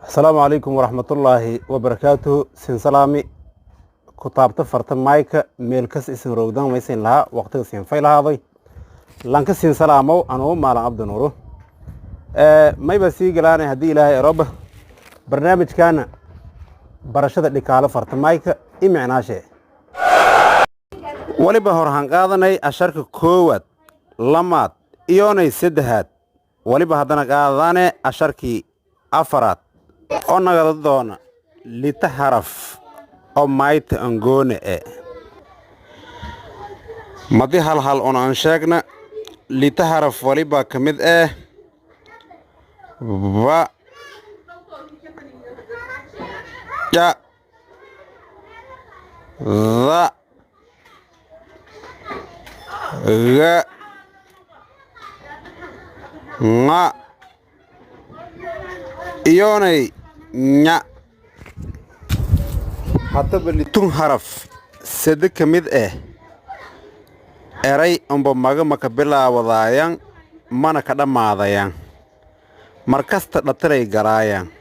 السلام عليكم ورحمة الله وبركاته. سين سلامي كتابة فرت مايك ميلكس اسم رودان ويسين لها وقت سين فايل هذا لانك سين سلامو أنا مال عبد نورو ما يبسي قلاني هدي لها رب برنامج كان برشاد الدكالة فرت مايك إمعنا شيء ولي بهور هنقاضني أشارك كوات لمات إيوني سدهات ولي بهدنا قاضاني أشاركي أفراد oo nagada doona lita haraf oo mayta angoone madi hal on aan sheegna lita haraf waliba kamid ba ya za ga nga iyonay nya haddaba litun haraf sade ka mid eray unba maga maka bilaawadaayaan mana ka dhammaadayaan markasta dhatiray galaayaan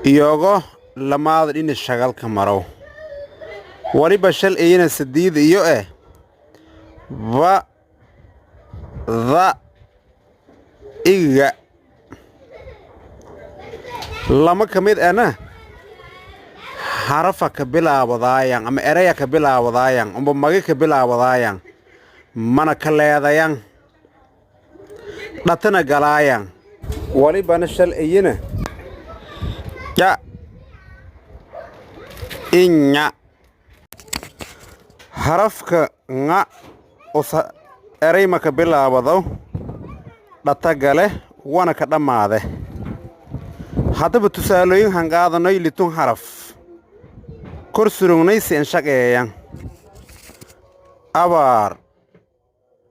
iyogo lamaada dhini shagalka marow waliba shal iyana sadiida iyo ba da iga lama kamid ana harafa ka bilaawadaayaan ama eraya ka bilaawadaayaan umba magi ka bilaawadaayaan mana ka leedayaan dhatana galaayaan walibana shal iyana ya inya harafka nga usa eray ma ka bilaawado dhata gale wana ka dhammaade haddaba tusaalooyin hanqaadanay litun haraf kor surugnaysi en shaqeeyaan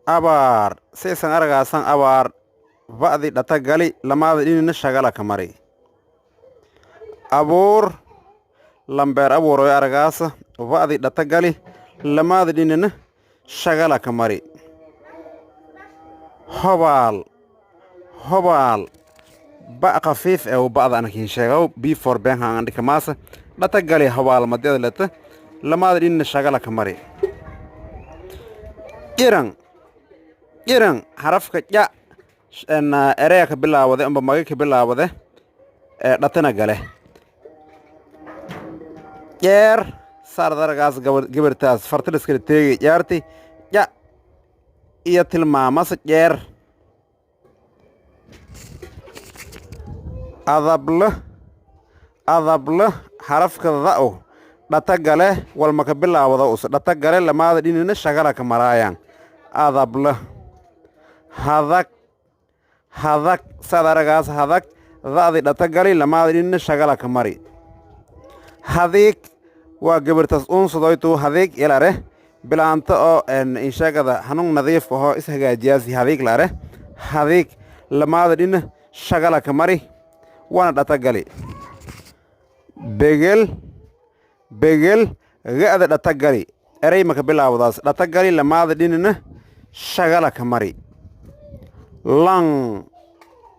abaar saysan aragaasan abaar ba'di dhata gali lamaada dhinina shagala ka mari abuur lambeer abuuroy aragaasa ba'di dhata gali lamaada dhinina shagala ka mari hobaal ba khafiif وبعض أنا كين شغاو before بين عندك ماسة لا تقالي حوال مدير لته لما أدري إن شغالة كمري إيران حرفك يا إن أريك بالله وده أم بمجيك بالله وده لا تنقله ير صار درجات جبرتاز فرتلس كرتي يارتي يا يتلما ماسة ير adable harafka da'o dhata gale walma ka bilaawada us dhata gale lamaada dhinina shagala ka maraayaan adable hadag sadaragaas hadag da'di dhata gali lamaada dhinina shagala ka mari hadiig waa gabartas unsudoytu hadiig ilare bilaanta oo inshagada hanun nadiif ahoo is hagaajiyaasi hadiig lare hadiig lamaada dhinina shagala ka mari وانا داتاغالي بيجل غادا داتاغالي اري مكا بلاوداس داتاغالي لماada ديننا شغالا كماري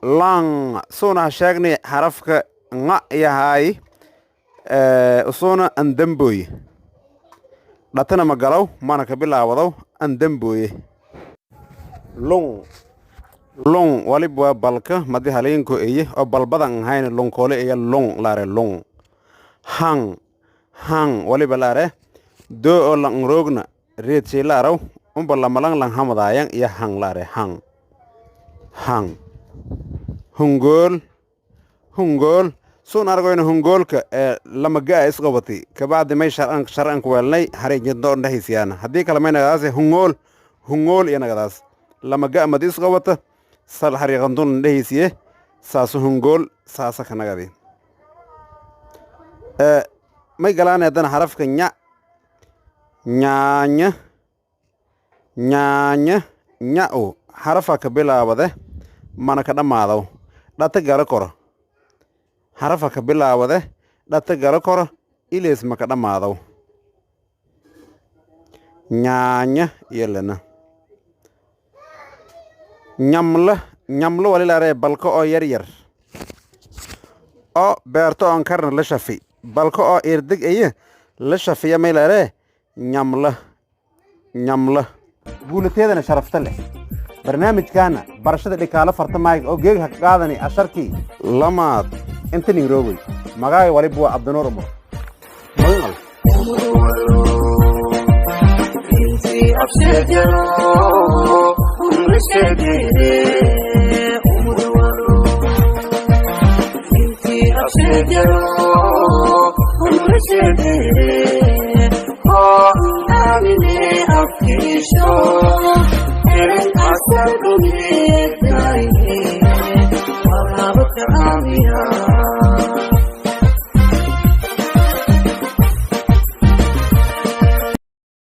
لان سونا شاغني حرفك nga yahay usuna andamboy datana magalaw mana ka bilaawado andamboy long waliba balka madi haleenko oo balbadan hayna lonkoole long laare long hang waliba laare do oo lang rogna reedsi laaraw umba lamalang lang hamadayang iya hang laare hang hungol soon argoyna hungolka lamaga isqabati kabaadi may shar'an ku welnay hareejin doon dhahisiyana hadii kala meynagaas hungol iyanagas lamaga madi isqabata sal xariiqandun dhehaysiye saasu hungol saasa ka nagadi may galaan haddana harafka nya'o harafa ka bilaawade mana ka dhammaado dhata gala koro harafa ka bilaawade dhata gala koro ilees ma ka dhammaado nyaanya yelena ñamlo wali la re balko o yar oo beerto aan karna la shafi balka oo irdig aye la shafiya meelare ñamla guulateedana sharafta leh barnaamijkaana barashada dhikaalo fartamayga oo geeg haq qaadani asharkii lamaad inta niroogay magaay waliba waa Cabdinuur Umar magal inti afshajaro umrashadire umudawaro inti afshajaro umrashadire amine afkisho Eren asar kumiyete